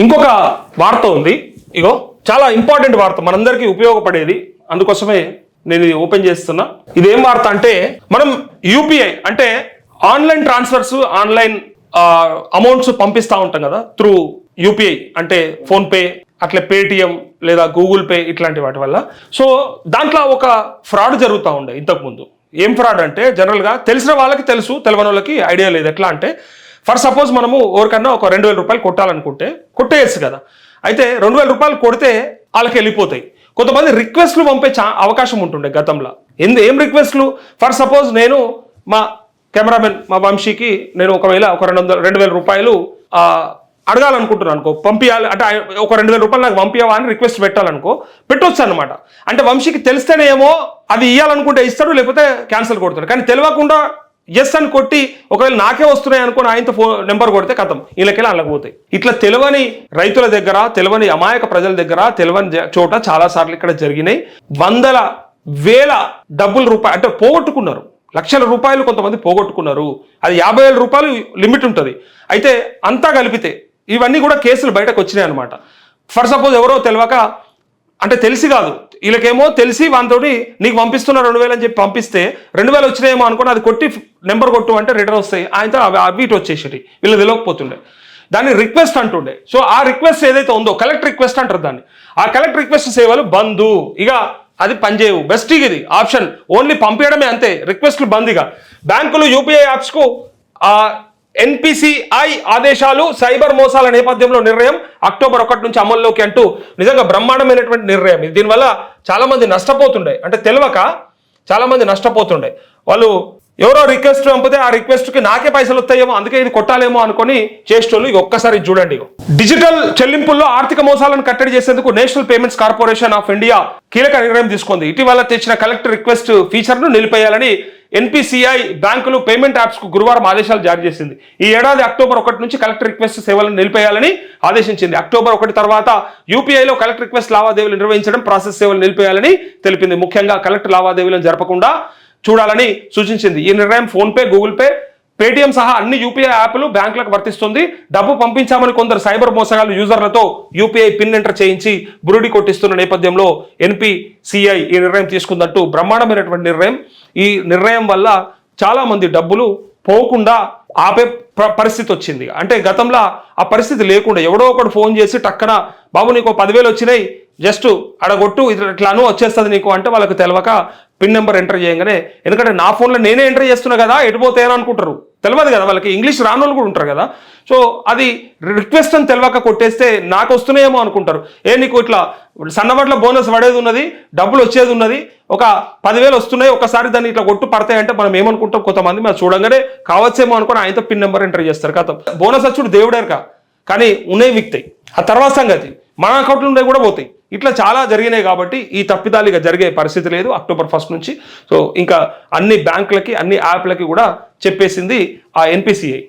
ఇంకొక వార్త ఉంది, ఇగో చాలా ఇంపార్టెంట్ వార్త, మనందరికీ ఉపయోగపడేది, అందుకోసమే నేను ఇది ఓపెన్ చేస్తున్నా. ఇదేం వార్త అంటే, మనం యూపీఐ అంటే ఆన్లైన్ ట్రాన్స్ఫర్స్, ఆన్లైన్ అమౌంట్స్ పంపిస్తూ ఉంటాం కదా త్రూ యూపీఐ, అంటే ఫోన్పే, అట్లా పేటిఎం లేదా గూగుల్ పే, ఇట్లాంటి వాటి వల్ల. సో దాంట్లో ఒక ఫ్రాడ్ జరుగుతూ ఉండే ఇంతకుముందు. ఏం ఫ్రాడ్ అంటే, జనరల్గా తెలిసిన వాళ్ళకి తెలుసు, తెలియని వాళ్ళకి ఐడియా లేదు. ఎట్లా అంటే, ఫర్ సపోజ్ మనము ఎవరికన్నా ఒక 2000 రూపాయలు కొట్టాలనుకుంటే కొట్టేయచ్చు కదా. అయితే 2000 రూపాయలు కొడితే వాళ్ళకి వెళ్ళిపోతాయి. కొంతమంది రిక్వెస్ట్లు పంపే అవకాశం ఉంటుండే గతంలో. ఏం రిక్వెస్ట్లు? ఫర్ సపోజ్ నేను మా కెమెరామెన్ మా వంశీకి నేను ఒకవేళ ఒక 2000 రూపాయలు అడగాలనుకుంటున్నాను అనుకో, పంపించాలి అంటే ఒక 2000 రూపాయలు నాకు పంపించవా అని రిక్వెస్ట్ పెట్టాలనుకో, పెట్టొచ్చు అనమాట. అంటే వంశీకి తెలిస్తేనేమో అది ఇవ్వాలనుకుంటే ఇస్తాడు, లేకపోతే క్యాన్సిల్ కొడతాడు. కానీ తెలియకుండా ఎస్ అని కొట్టి ఒకవేళ నాకే వస్తున్నాయి అనుకుని ఆయనతో ఫోన్ నెంబర్ కొడితే కథం, వీళ్ళకెళ్ళి అల్లకపోతాయి. ఇట్లా తెలియని రైతుల దగ్గర, తెలియని అమాయక ప్రజల దగ్గర, తెలియని చోట చాలా సార్లు ఇక్కడ జరిగినాయి. వందల వేల రూపాయలు అంటే పోగొట్టుకున్నారు, లక్షల రూపాయలు కొంతమంది పోగొట్టుకున్నారు. అది 50,000 రూపాయలు లిమిట్ ఉంటుంది. అయితే అంతా కలిపితే ఇవన్నీ కూడా కేసులు బయటకు వచ్చినాయి అనమాట. ఫర్ సపోజ్ ఎవరో తెలియక, అంటే తెలిసి కాదు, వీళ్ళకేమో తెలిసి వానితోటి నీకు పంపిస్తున్నా 2000 అని చెప్పి పంపిస్తే 2000 వచ్చినాయేమో అనుకోండి, అది కొట్టి నెంబర్ కొట్టు అంటే రిటర్న్ వస్తాయి. ఆయనతో అవి ఇటు వచ్చేసేటి, వీళ్ళు తెలియకపోతుండే. దాన్ని రిక్వెస్ట్ అంటుండే. సో ఆ రిక్వెస్ట్ ఏదైతే ఉందో కలెక్ట్ రిక్వెస్ట్ అంటారు దాన్ని. ఆ కలెక్ట్ రిక్వెస్ట్ సేవలు బంధు, ఇక అది పనిచేయవు. బెస్ట్ ఇది ఆప్షన్, ఓన్లీ పంపించడమే అంతే, రిక్వెస్ట్లు బంద్. ఇక బ్యాంకులు యూపీఐ యాప్స్కు ఎన్పిసిఐ ఆదేశాలు, సైబర్ మోసాల నేపథ్యంలో నిర్ణయం అక్టోబర్ 1 నుంచి అమల్లోకి అంటూ నిజంగా బ్రహ్మాండమైనటువంటి నిర్ణయం. దీనివల్ల చాలా మంది నష్టపోతుండే, అంటే తెలియక చాలా మంది నష్టపోతుండే. వాళ్ళు ఎవరో రిక్వెస్ట్ పంపితే ఆ రిక్వెస్ట్కి నాకే పైసలు వస్తాయేమో, అందుకే ఇది కొట్టాలేమో అనుకొని చేసేటోళ్ళు. ఇక ఒక్కసారి చూడండి. డిజిటల్ చెల్లింపుల్లో ఆర్థిక మోసాలను కట్టడి చేసేందుకు national payments corporation of India కీలక నిర్ణయం తీసుకుంది. ఇటీవల తెచ్చిన కలెక్ట్ రిక్వెస్ట్ ఫీచర్ను నిలిపేయాలని ఎన్పిసిఐ బ్యాంకులు పేమెంట్ యాప్స్కు గురువారం ఆదేశాలు జారీ చేసింది. ఈ ఏడాది అక్టోబర్ 1 నుంచి కలెక్ట్ రిక్వెస్ట్ సేవలను నిలిపేయాలని ఆదేశించింది. అక్టోబర్ 1 తర్వాత యూపీఐలో కలెక్ట్ రిక్వెస్ట్ లావాదేవీలు నిర్వహించడం, ప్రాసెస్ సేవలు నిలిపేయాలని తెలిపింది. ముఖ్యంగా కలెక్ట్ లావాదేవీలను జరపకుండా చూడాలని సూచించింది. ఈ నిర్ణయం ఫోన్పే, గూగుల్ పే, పేటిఎం సహా అన్ని యూపీఐ యాప్లు, బ్యాంకులకు వర్తిస్తుంది. డబ్బు పంపించామని కొందరు సైబర్ మోసగాళ్లు యూజర్లతో యూపీఐ పిన్ ఎంటర్ చేయించి బురుడి కొట్టిస్తున్న నేపథ్యంలో ఎన్పిసిఐ ఈ నిర్ణయం తీసుకుందంటూ బ్రహ్మాండమైనటువంటి నిర్ణయం. ఈ నిర్ణయం వల్ల చాలా మంది డబ్బులు పోకుండా ఆపే పరిస్థితి వచ్చింది. అంటే గతంలో ఆ పరిస్థితి లేకుండా ఎవడో ఒకడు ఫోన్ చేసి టక్కన బాబు నీకు 10,000 వచ్చినాయి, జస్ట్ అడగొట్టు, ఇట్లాను వచ్చేస్తుంది నీకు అంటే వాళ్ళకి తెలియక పిన్ నెంబర్ ఎంటర్ చేయగానే, ఎందుకంటే నా ఫోన్లో నేనే ఎంటర్ చేస్తున్నా కదా, ఎటుపోతాయని అనుకుంటారు, తెలియదు కదా వాళ్ళకి, ఇంగ్లీష్ రాని వాళ్ళు కూడా ఉంటారు కదా. సో అది రిక్వెస్ట్ అని తెలియక కొట్టేస్తే నాకు వస్తున్నాయేమో అనుకుంటారు. నీకు ఇట్లా సన్నబట్ల బోనస్ పడేది ఉన్నది, డబ్బులు వచ్చేది ఉన్నది, ఒక 10,000 వస్తున్నాయి, ఒకసారి దాన్ని ఇట్లా కొట్టు పడతాయంటే మనం ఏమనుకుంటాం, కొంతమంది మనం చూడంగానే కావచ్చేమో అనుకుని ఆయనతో పిన్ నెంబర్ ఎంటర్ చేస్తారు. కదా బోనస్ వచ్చుడు దేవుడేరక, కానీ ఉన్నాయి విక్తాయి, ఆ తర్వాత సంగతి మన అకౌంట్లో ఉండే కూడా పోతాయి. ఇట్లా చాలా జరిగినాయి. కాబట్టి ఈ తప్పిదాలు జరిగే పరిస్థితి లేదు అక్టోబర్ 1 నుంచి. సో ఇంకా అన్ని బ్యాంకులకి, అన్ని యాప్లకి కూడా చెప్పేసింది ఆ ఎన్పిసిఐ.